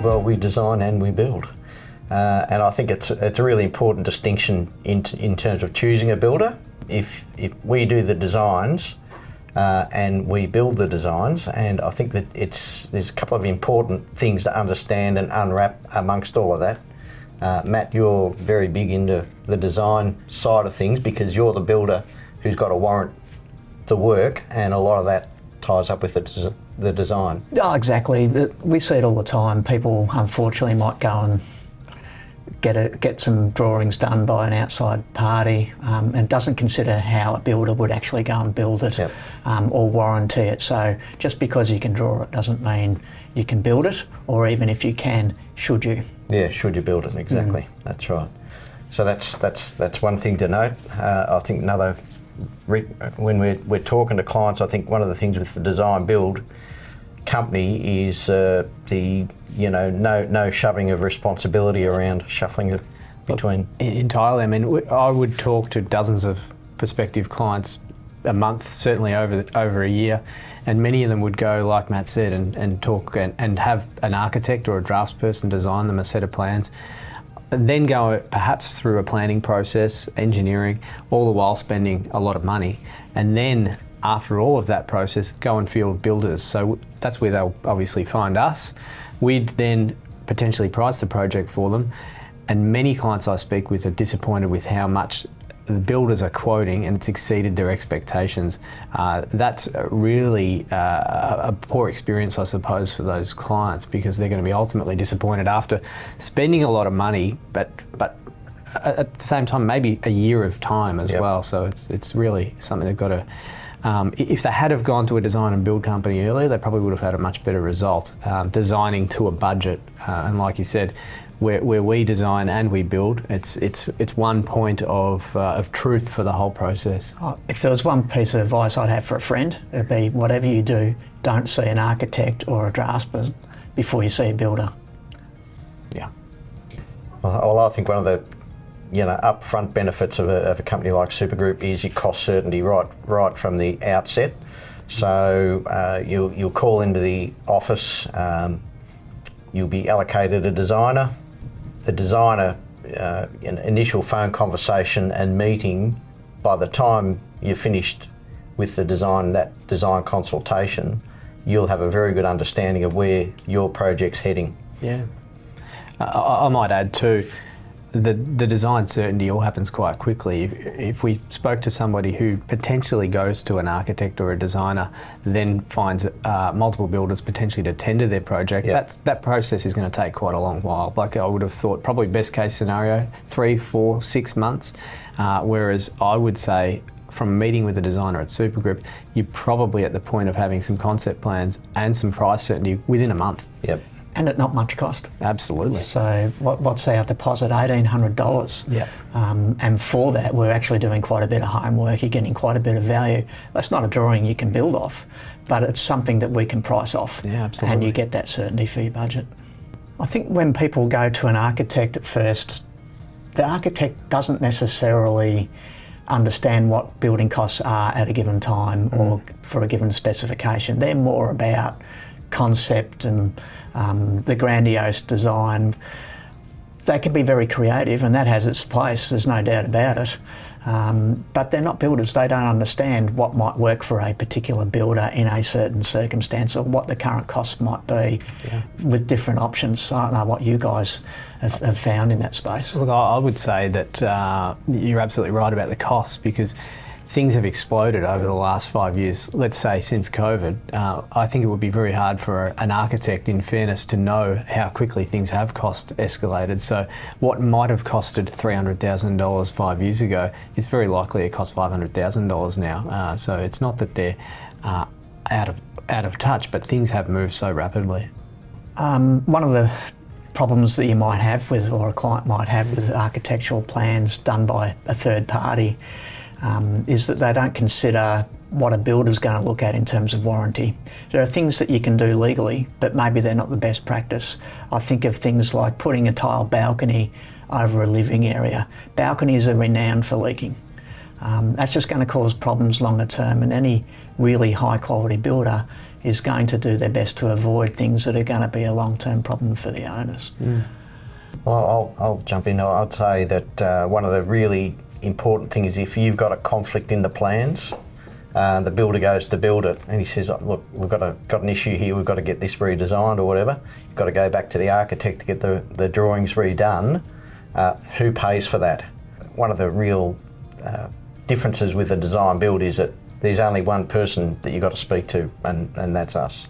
Well, we design and we build. And I think it's a really important distinction in terms of choosing a builder. If we do the designs and we build the designs, and I think that there's a couple of important things to understand and unwrap amongst all of that. Matt, you're very big into the design side of things because you're the builder who's got to warrant the work, and a lot of that ties up with the design. Oh, exactly. We see it all the time. People unfortunately might go and get some drawings done by an outside party and doesn't consider how a builder would actually go and build it. Yep. Or warranty it. So just because you can draw it doesn't mean you can build it, or even if you can, should you? Yeah, should you build it, exactly. That's right. So that's one thing to note. I think another, when we're talking to clients, I think one of the things with the design build company is no shoving of responsibility around shuffling between. Entirely. I mean, I would talk to dozens of prospective clients a month, certainly over a year, and many of them would go, like Matt said, and talk and have an architect or a draftsperson design them a set of plans, and then go perhaps through a planning process, engineering, all the while spending a lot of money, and then after all of that process, go and field builders. So that's where they'll obviously find us. We'd then potentially price the project for them, and many clients I speak with are disappointed with how much the builders are quoting, and it's exceeded their expectations. That's really a poor experience, I suppose, for those clients, because they're going to be ultimately disappointed after spending a lot of money, but at the same time, maybe a year of time as well. So it's really something they've got to. If they had have gone to a design and build company earlier, they probably would have had a much better result. Designing to a budget, and like you said, where we design and we build, it's one point of truth for the whole process. If there was one piece of advice I'd have for a friend, it'd be whatever you do, don't see an architect or a draftsman before you see a builder. Yeah. Well, I think one of the upfront benefits of a company like Supergroup is your cost certainty right from the outset. So you'll call into the office, you'll be allocated a designer. The designer, an initial phone conversation and meeting, by the time you're finished with the design consultation, you'll have a very good understanding of where your project's heading. Yeah. I might add too, the design certainty all happens quite quickly. If we spoke to somebody who potentially goes to an architect or a designer, then finds multiple builders potentially to tender their project, that process is going to take quite a long while. Like I would have thought, probably best case scenario, 3, 4, 6 months. Whereas I would say, from meeting with a designer at Supergroup, you're probably at the point of having some concept plans and some price certainty within a month. Yep. And at not much cost. Absolutely. So what's our deposit? $1,800. Yeah. And for that, we're actually doing quite a bit of homework. You're getting quite a bit of value. That's not a drawing you can build off, but it's something that we can price off. Yeah, absolutely. And you get that certainty for your budget. I think when people go to an architect at first, the architect doesn't necessarily understand what building costs are at a given time or for a given specification. They're more about concept and the grandiose design. They can be very creative, and that has its place, there's no doubt about it. But they're not builders. They don't understand what might work for a particular builder in a certain circumstance, or what the current costs might be with different options. I don't know what you guys have found in that space. Look, I would say that you're absolutely right about the costs, because things have exploded over the last 5 years, let's say since COVID. I think it would be very hard for an architect, in fairness, to know how quickly things have cost escalated. So what might have costed $300,000 5 years ago is very likely it costs $500,000 now. So it's not that they're out of touch, but things have moved so rapidly. One of the problems that you might have with, or a client might have with, architectural plans done by a third party is that they don't consider what a builder's going to look at in terms of warranty. There are things that you can do legally, but maybe they're not the best practice. I think of things like putting a tile balcony over a living area. Balconies are renowned for leaking. That's just going to cause problems longer term, and any really high quality builder is going to do their best to avoid things that are going to be a long-term problem for the owners. Well, I'll jump in. I'd say that one of the really important things is if you've got a conflict in the plans, the builder goes to build it and he says, look, we've got an issue here, we've got to get this redesigned or whatever. You've got to go back to the architect to get the drawings redone. Who pays for that? One of the real differences with a design build is that there's only one person that you've got to speak to, and that's us.